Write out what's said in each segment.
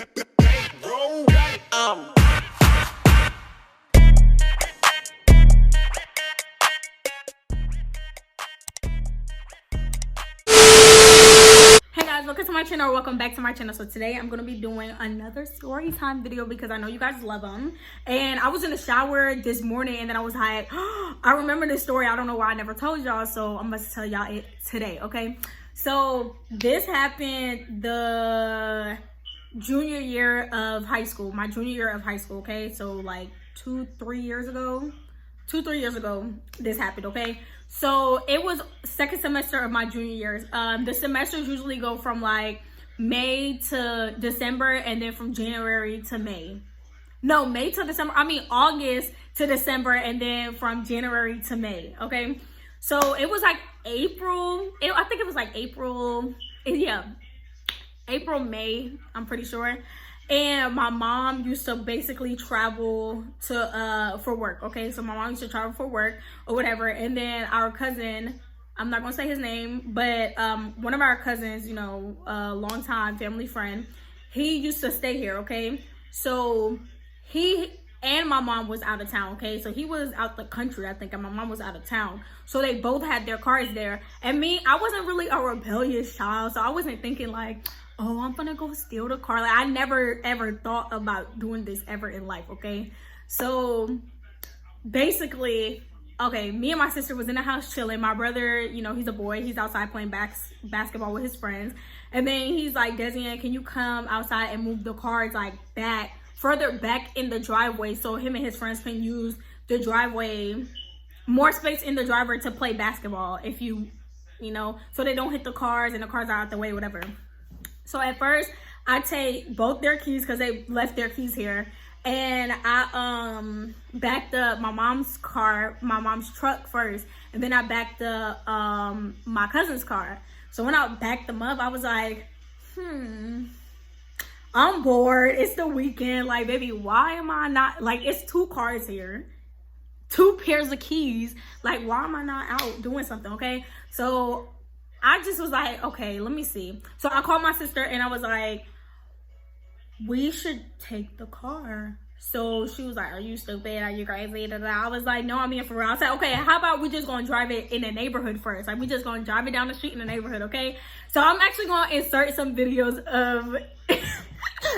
Welcome to my channel, or welcome back to my channel. So today I'm gonna be doing another story time video because I know you guys love them. And I was in the shower this morning and then I was like, oh, I remember this story. I don't know why I never told y'all, so I'm about to tell y'all it today. Okay, so this happened the junior year of high school, my junior year of high school. Okay, so like 2-3 years ago this happened. Okay, so it was second semester of my junior years. The semesters usually go from like May to December, and then from January to May. No, May to December. I mean August to December, and then from January to May. Okay, so it was like April. I think it was like April. Yeah, April, May. I'm pretty sure. And my mom used to basically travel to for work. Okay, so my mom used to travel for work or whatever. And then our cousin, I'm not gonna say his name, but one of our cousins, you know, a longtime family friend, he used to stay here. Okay, so he and my mom was out of town. Okay, so he was out the country, I think, and my mom was out of town. So they both had their cars there. And me, I wasn't really a rebellious child, so I wasn't thinking like, oh, I'm gonna go steal the car. Like, I never ever thought about doing this ever in life. Okay, so basically, okay, me and my sister was in the house chilling. My brother, you know, he's a boy, he's outside playing basketball with his friends. And then he's like, DeseyAnn, can you come outside and move the cars like further back in the driveway, so him and his friends can use the driveway, more space in the driveway to play basketball, if you know, so they don't hit the cars and the cars are out the way, whatever. So at first I take both their keys because they left their keys here, and I backed up my mom's truck first, and then I backed up my cousin's car. So when I backed them up, I was like, I'm bored, it's the weekend, like, baby, why am I not, like, it's 2 cars here, 2 pairs of keys, like, why am I not out doing something? Okay, so I just was like, okay, let me see. So I called my sister and I was like, we should take the car. So she was like, are you stupid? Are you crazy? I was like, no, I'm being for real. I said, okay, how about we just gonna drive it in the neighborhood first? Like, we just gonna drive it down the street in the neighborhood, okay? So I'm actually gonna insert some videos of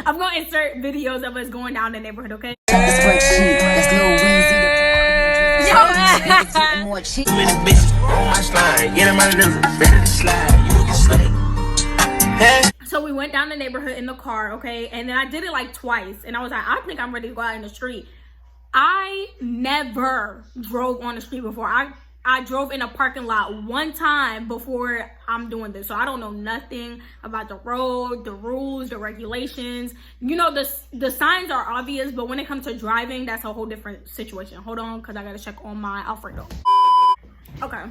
I'm gonna insert videos of us going down the neighborhood, okay? So we went down the neighborhood in the car, okay? And then I did it like twice, and I was like, I think I'm ready to go out in the street. I never drove on the street before. I drove in a parking lot one time before I'm doing this. So I don't know nothing about the road, the rules, the regulations. You know, the signs are obvious, but when it comes to driving, that's a whole different situation. Hold on, because I got to check on my Alfredo. Okay.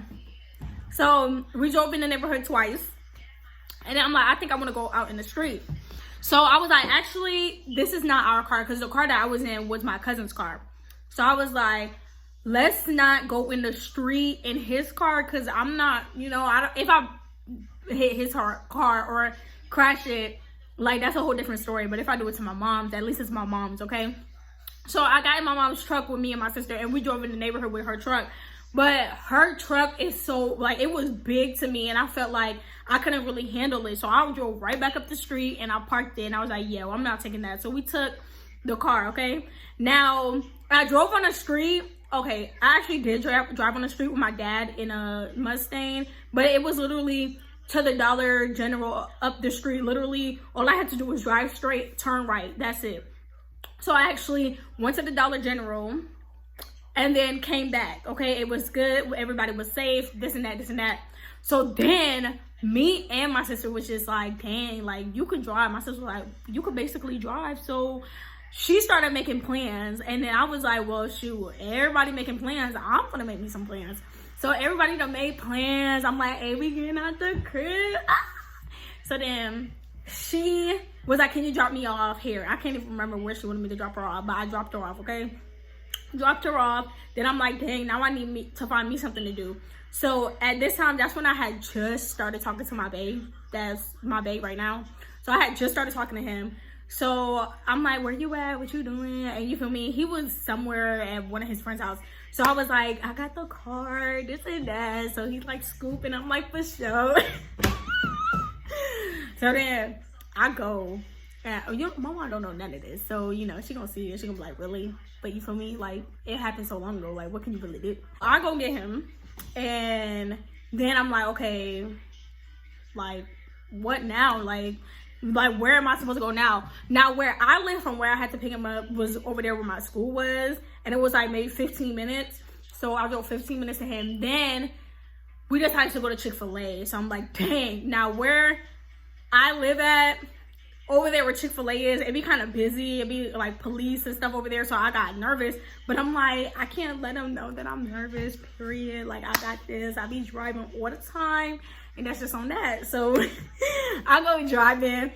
So we drove in the neighborhood twice. And then I'm like, I think I want to go out in the street. So I was like, actually, this is not our car, because the car that I was in was my cousin's car. So I was like, let's not go in the street in his car, because I'm not, you know, if I hit his car or crash it, like, that's a whole different story. But if I do it to my mom's, at least it's my mom's, okay? So I got in my mom's truck with me and my sister, and we drove in the neighborhood with her truck. But her truck is so, like, it was big to me, and I felt like I couldn't really handle it. So I drove right back up the street, and I parked it, and I was like, yeah, well, I'm not taking that. So we took the car, okay? Now, I drove on the street. Okay, I actually did drive on the street with my dad in a Mustang, but it was literally to the Dollar General up the street. Literally, all I had to do was drive straight, turn right. That's it. So I actually went to the Dollar General and then came back. Okay, it was good. Everybody was safe, this and that, this and that. So then me and my sister was just like, dang, like, you could drive. My sister was like, you could basically drive. So she started making plans, and then I was like, well, shoot, everybody making plans, I'm gonna make me some plans. So everybody done made plans. I'm like, hey, we getting out the crib. So then she was like, can you drop me off here? I can't even remember where she wanted me to drop her off, but I dropped her off, okay? Dropped her off. Then I'm like, dang, now I need to find me something to do. So at this time, that's when I had just started talking to my babe. That's my babe right now. So I had just started talking to him. So I'm like, where you at? What you doing? And you feel me? He was somewhere at one of his friend's house. So I was like, I got the car, this and that. So he's like scooping. I'm like, for sure. So then I go. And my mom don't know none of this. So, you know, she gonna see it. She gonna be like, really? But you feel me? Like, it happened so long ago. Like, what can you really do? I go get him. And then I'm like, okay, like, what now? Like, where am I supposed to go now? Now, where I live from where I had to pick him up was over there where my school was. And it was like maybe 15 minutes. So I drove 15 minutes to him. Then we decided to go to Chick-fil-A. So I'm like, dang. Now, where I live at, over there where Chick-fil-A is, it'd be kind of busy. It'd be like police and stuff over there. So I got nervous. But I'm like, I can't let them know that I'm nervous, period. Like, I got this. I be driving all the time. And that's just on that. So I go driving,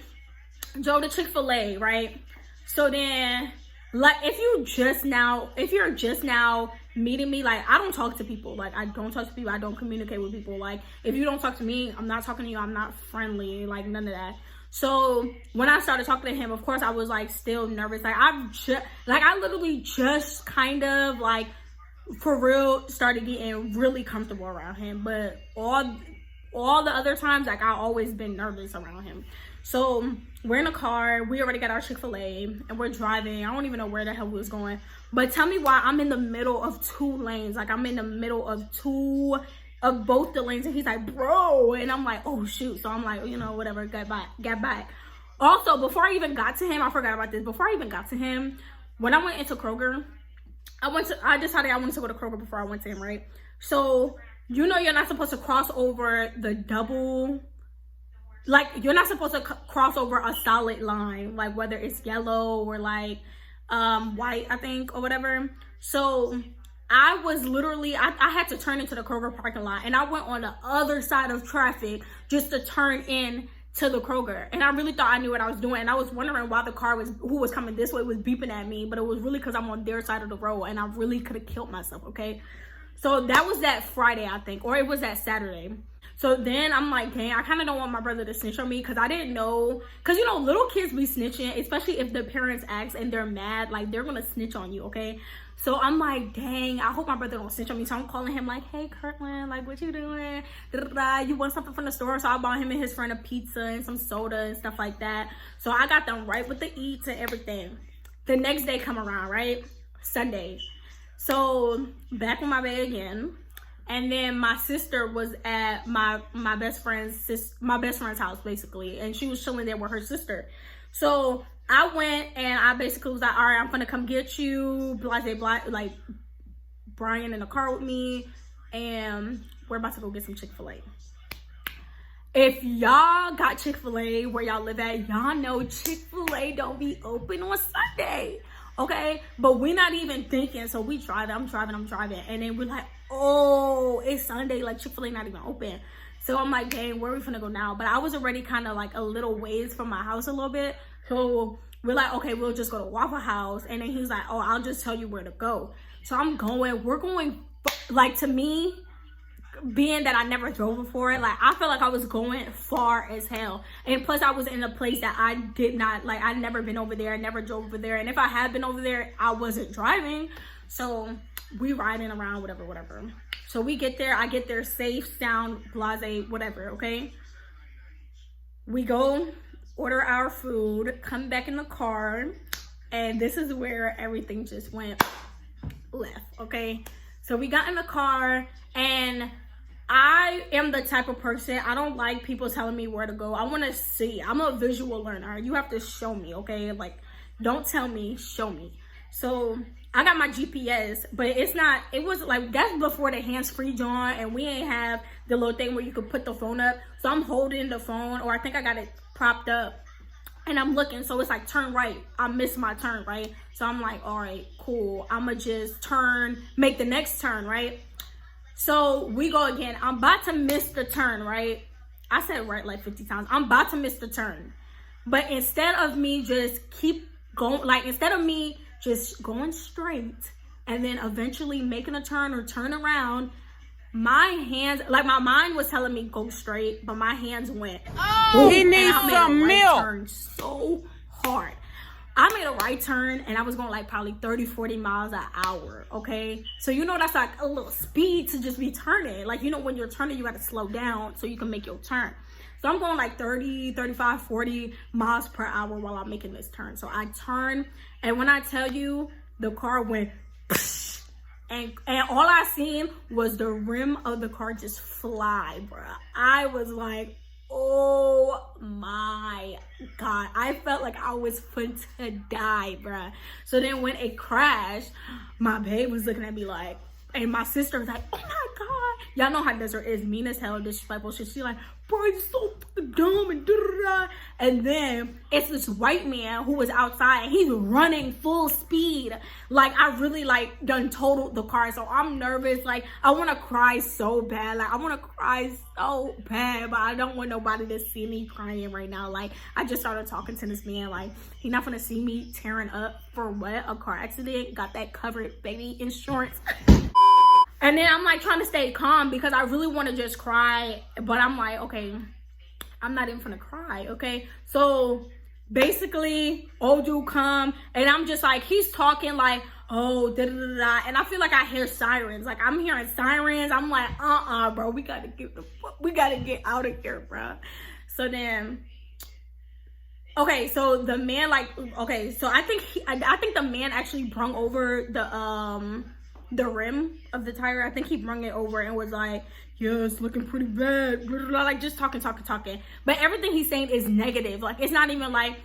drove to Chick-fil-A, right? So then, like, if you're just now meeting me, like, I don't talk to people. Like, I don't talk to people. I don't communicate with people. Like, if you don't talk to me, I'm not talking to you. I'm not friendly. Like, none of that. So when I started talking to him, of course, I was like still nervous. Like, I literally just kind of like for real started getting really comfortable around him. But all the other times, like, I always been nervous around him. So we're in a car. We already got our Chick-fil-A and we're driving. I don't even know where the hell we was going. But tell me why I'm in the middle of two lanes. Like, I'm in the middle of both the lanes, and he's like, bro, and I'm like, oh shoot. So I'm like, you know, whatever, get back. Also, before I even got to him, I forgot about this. Before I even got to him, when I went into Kroger, I decided I wanted to go to Kroger before I went to him, right? So, you know, you're not supposed to cross over the double, like, you're not supposed to cross over a solid line, like whether it's yellow or like white, I think, or whatever. So I was literally, I had to turn into the Kroger parking lot, and I went on the other side of traffic just to turn in to the Kroger. And I really thought I knew what I was doing. And I was wondering why the car who was coming this way was beeping at me, but it was really because I'm on their side of the road, and I really could have killed myself, okay? So that was that Friday, I think, or it was that Saturday. So then I'm like, dang, I kind of don't want my brother to snitch on me, because I didn't know, because, you know, little kids be snitching, especially if the parents ask and they're mad, like, they're gonna snitch on you, okay? So I'm like, dang, I hope my brother don't snitch on me. So I'm calling him like, hey, Kirkland, like, what you doing? You want something from the store? So I bought him and his friend a pizza and some soda and stuff like that. So I got them right with the eats and everything. The next day come around, right? Sunday. So back on my bed again. And then my sister was at my best friend's house, basically, and she was chilling there with her sister. So I went and I basically was like, all right, I'm gonna come get you, like Brian in the car with me, and we're about to go get some Chick-fil-A. If y'all got Chick-fil-A where y'all live at, y'all know Chick-fil-A don't be open on Sunday, okay? But we're not even thinking, so we drive. I'm driving, and then we're like, oh, it's Sunday, like Chick-fil-A not even open. So I'm like, dang, where are we finna go now? But I was already kind of like a little ways from my house a little bit. So we're like, okay, we'll just go to Waffle House. And then he's like, oh, I'll just tell you where to go. So we're going, like, to me, being that I never drove before, like, I felt like I was going far as hell. And plus I was in a place that I did not, like, I'd never been over there. I never drove over there. And if I had been over there, I wasn't driving. So we riding around, whatever. So we get there, I get there safe, sound, blase, whatever, okay? We go, order our food, come back in the car, and this is where everything just went left, okay? So we got in the car, and I am the type of person, I don't like people telling me where to go. I want to see. I'm a visual learner. You have to show me, okay? Like, don't tell me, show me. So I got my GPS, but it was like, that's before the hands-free joint, and we ain't have the little thing where you could put the phone up. So I'm holding the phone, or I think I got it propped up, and I'm looking. So it's like, turn right. I missed my turn, right? So I'm like, all right, cool. I'ma just make the next turn, right? So we go again. I'm about to miss the turn, right? I said right like 50 times. I'm about to miss the turn. But instead of me just keep going, like, instead of me just going straight and then eventually making a turn or turn around, my hands, like, my mind was telling me go straight, but my hands went, oh, he needs some milk. Turned so hard. right turn, and I was going like probably 30-40 miles an hour. Okay, so you know that's like a little speed to just be turning. Like, you know, when you're turning, you got to slow down so you can make your turn. So I'm going like 30, 35, 40 miles per hour while I'm making this turn. So I turn, and when I tell you, the car went and all I seen was the rim of the car just fly, bruh. I was like, oh my God. I felt like I was fit to die, bruh. So then when it crashed, my babe was looking at me like, and my sister was like, oh my God. Y'all know how Desert is, mean as hell, disrespectful. She's like, bro, you're so fucking dumb and da-da-da. And then it's this white man who was outside and he's running full speed. Like, I really like done totaled the car. So I'm nervous. Like, I want to cry so bad. Like, I want to cry so bad, but I don't want nobody to see me crying right now. Like, I just started talking to this man. Like, he's not gonna see me tearing up for what? A car accident? Got that covered, baby, insurance. And then I'm like trying to stay calm because I really want to just cry, but I'm like, okay, I'm not even gonna cry, okay? So basically, old dude come, and I'm just like, he's talking like, oh, da da da da, and I feel like I hear sirens. Like, I'm hearing sirens. I'm like, bro, we gotta get out of here, bro. So then, okay, so the man so I think the man actually brung over the rim of the tire. I think he brung it over and was like, yeah, it's looking pretty bad, blah, blah, blah. Like, just talking, but everything he's saying is negative. Like, it's not even like,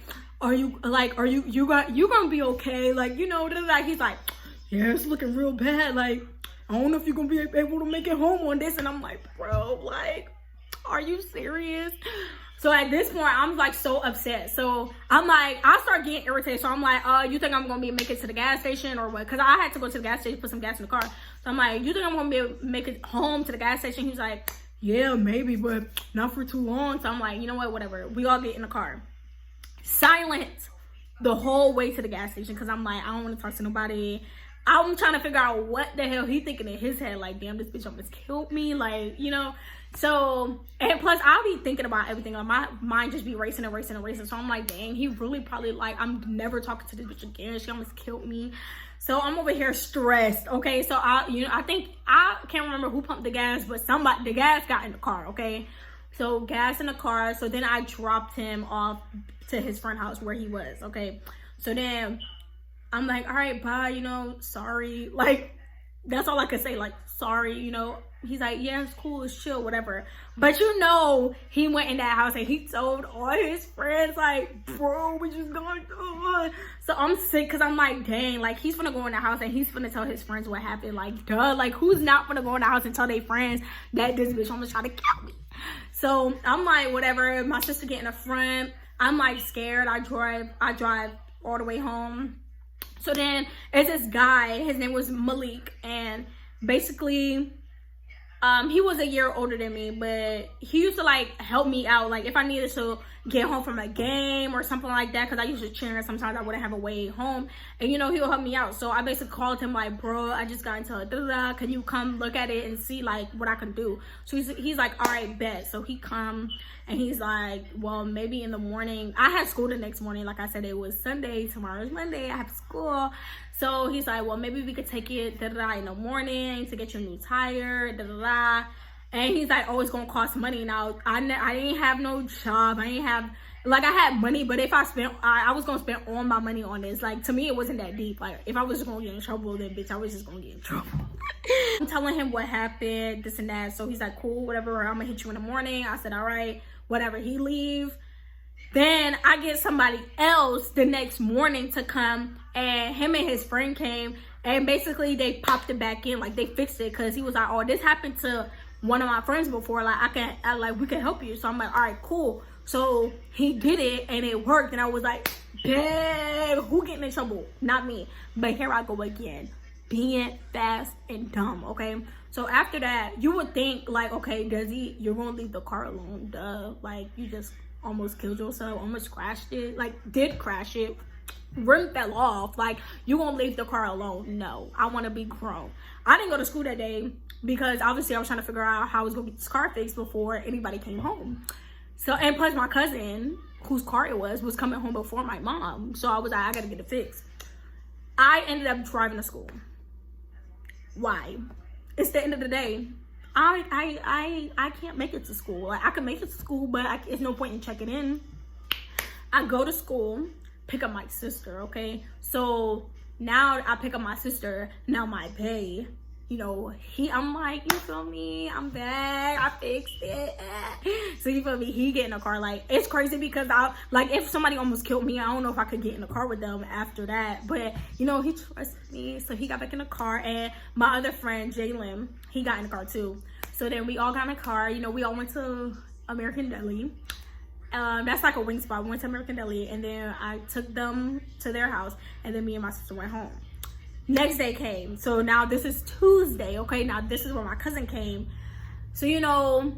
you gonna be okay, like, you know, like, he's like, yeah, it's looking real bad, like, I don't know if you're gonna be able to make it home on this. And I'm like, bro, like, are you serious? So at this point, I'm like so upset. So I'm like, I start getting irritated. So I'm like, you think I'm gonna be make it to the gas station or what? Cause I had to go to the gas station, put some gas in the car. So I'm like, you think I'm gonna be able to make it home to the gas station? He's like, yeah, maybe, but not for too long. So I'm like, you know what, whatever. We all get in the car. Silent the whole way to the gas station. Cause I'm like, I don't want to talk to nobody. I'm trying to figure out what the hell he thinking in his head. Like, damn, this bitch almost killed me. Like, you know. So, and plus I'll be thinking about everything. Like, my mind just be racing. So I'm like, dang, he really probably like, I'm never talking to this bitch again. She almost killed me. So I'm over here stressed. Okay, so I think, I can't remember who pumped the gas, but the gas got in the car. Okay, so gas in the car. So then I dropped him off to his friend's house where he was. Okay, so then I'm like, all right, bye, you know, sorry. Like, that's all I could say, like, sorry, you know. He's like, yeah, it's cool, it's chill, whatever. But you know, he went in that house and he told all his friends, like, bro, we just going on. So I'm sick because I'm like, dang, like, he's gonna go in the house and he's gonna tell his friends what happened. Like, duh, like, who's not gonna go in the house and tell their friends that this bitch almost tried to kill me? So I'm like, whatever. My sister get in the front. I'm like scared. I drive all the way home. So then it's this guy, his name was Malik, and basically he was a year older than me, but he used to like help me out, like if I needed to get home from a game or something like that, because I used to cheer and sometimes I wouldn't have a way home, and you know, he'll help me out. So I basically called him like, bro, I just got into a da-da-da, can you come look at it and see like what I can do? So he's like, all right, bet. So he come and he's like, well, maybe in the morning. I had school the next morning. Like I said, it was Sunday, tomorrow's Monday, I have school. So he's like, well, maybe we could take it da-da-da in the morning to get you a new tire, da-da-da. And he's like, oh, it's gonna cost money. Now, I didn't have no job. I didn't have, like, I had money, but if I spent, I was gonna spend all my money on this. Like, to me, it wasn't that deep. Like, if I was just gonna get in trouble, then bitch, I was just gonna get in trouble. I'm telling him what happened, this and that. So he's like, cool, whatever, I'm gonna hit you in the morning. I said, all right, whatever. He leave. Then I get somebody else the next morning to come, and him and his friend came, and basically they popped it back in, like they fixed it, because he was like, oh, this happened to one of my friends before, like we can help you. So I'm like, all right, cool. So he did it and it worked, and I was like, dang, who getting in trouble? Not me. But here I go again, being fast and dumb. Okay, so after that, you would think like, okay, Desi, you're gonna leave the car alone, duh, like you just almost killed yourself, almost crashed it, like did crash it, rim fell off, like you gonna leave the car alone? No, I want to be grown. I didn't go to school that day because obviously I was trying to figure out how I was gonna get this car fixed before anybody came home. So, and plus my cousin, whose car it was coming home before my mom. So I was like, I gotta get it fixed. I ended up driving to school. Why? It's the end of the day. I can't make it to school. Like, I can make it to school, but it's no point in checking in. I go to school, pick up my sister, okay? So now I pick up my sister. Now my pay, you know, I'm like, you feel me? I'm back. I fixed it. So you feel me? He get in a car. Like, it's crazy because if somebody almost killed me, I don't know if I could get in a car with them after that. But, you know, he trusted me. So he got back in the car. And my other friend, Jalen, he got in the car too. So then we all got in a car. You know, we all went to American Deli. That's like a wing spot. We went to American Deli. And then I took them to their house. And then me and my sister went home. Next day came. So now this is Tuesday, okay? Now this is where my cousin came. So, you know,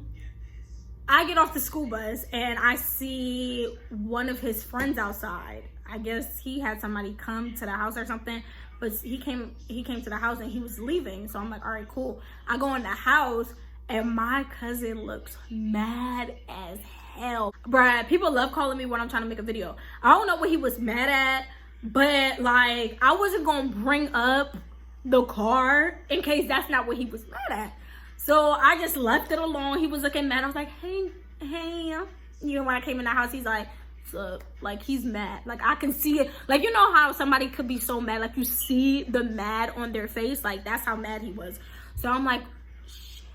I get off the school bus and I see one of his friends outside. I guess he had somebody come to the house or something, but he came to the house and he was leaving. So I'm like, all right, cool. I go in the house and my cousin looks mad as hell. Bruh, people love calling me when I'm trying to make a video. I don't know what he was mad at. But, like, I wasn't going to bring up the car in case that's not what he was mad at. So, I just left it alone. He was looking mad. I was like, hey. You know, when I came in the house, he's like, so, like, he's mad. Like, I can see it. Like, you know how somebody could be so mad? Like, you see the mad on their face? Like, that's how mad he was. So, I'm like, shit.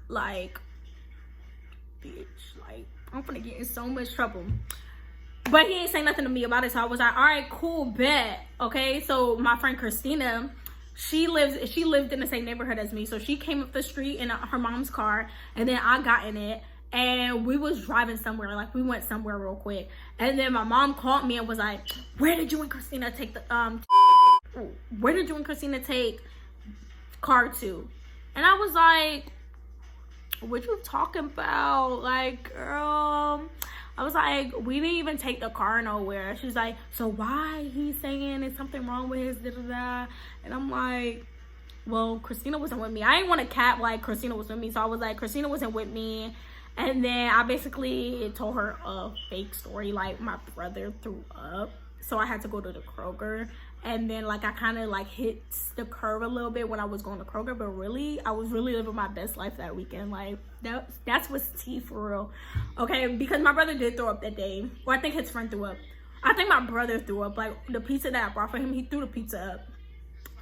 Like, bitch. Like, I'm gonna get in so much trouble. But he ain't saying nothing to me about it, so I was like, all right, cool, bet. Okay, so my friend Christina, she lived in the same neighborhood as me. So she came up the street in her mom's car, and then I got in it, and we was driving somewhere. Like, we went somewhere real quick. And then my mom called me and was like, where did you and Christina take car to? And I was like, what you talking about? Like, girl, I was like, we didn't even take the car nowhere. She's like, so why he's saying there's something wrong with his da-da-da? And I'm like, well, Christina wasn't with me. I didn't want to cap like Christina was with me. So I was like, Christina wasn't with me. And then I basically told her a fake story. Like, my brother threw up. So I had to go to the Kroger. And then, like, I kind of, like, hit the curve a little bit when I was going to Kroger. But really, I was really living my best life that weekend. Like, that's what's tea for real. Okay, because my brother did throw up that day. Well, I think his friend threw up. I think my brother threw up. Like, the pizza that I brought for him, he threw the pizza up.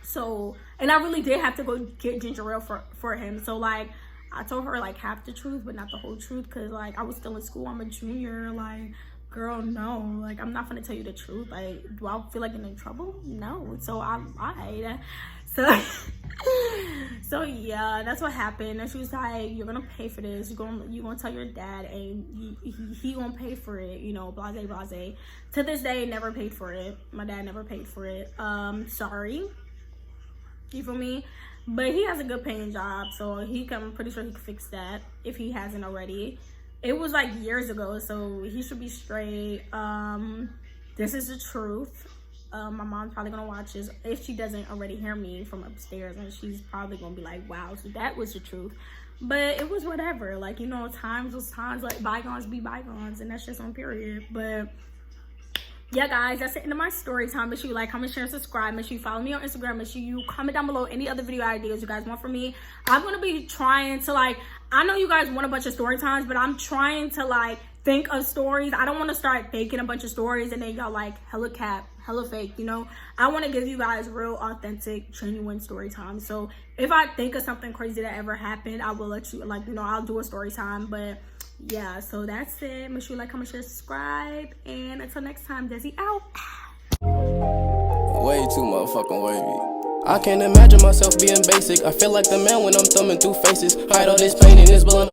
So, and I really did have to go get ginger ale for him. So, like, I told her, like, half the truth, but not the whole truth. Because, like, I was still in school. I'm a junior. Like, girl, no. Like, I'm not gonna tell you the truth. Like, do I feel like getting in trouble? No. So I lied. So yeah, that's what happened. And she was like, you're gonna pay for this. You're gonna tell your dad, and he gonna pay for it. You know, blase blase. To this day, never paid for it. My dad never paid for it. Sorry. You feel me? But he has a good paying job, so I'm pretty sure he can fix that if he hasn't already. It was like years ago, so he should be straight. This is the truth. My mom's probably gonna watch this if she doesn't already hear me from upstairs, and she's probably gonna be like, wow, so that was the truth. But it was whatever. Like, you know, times was times. Like, bygones be bygones, and that's just on period. But yeah, guys, that's the end of my story time. Make sure you like, comment, share, and subscribe. Make sure you follow me on Instagram. Make sure you comment down below any other video ideas you guys want from me. I'm going to be trying to, like, I know you guys want a bunch of story times, but I'm trying to, like, think of stories. I don't want to start faking a bunch of stories and then y'all, like, hella cap, hella fake, you know? I want to give you guys real, authentic, genuine story time. So if I think of something crazy that ever happened, I will let you, like, you know, I'll do a story time. But yeah, so that's it. Make sure you like, comment, share, subscribe, and until next time, Desi out. Way too motherfucking wavy. I can't imagine myself being basic. I feel like the man when I'm thumbing through faces. Hide all this pain in this blood.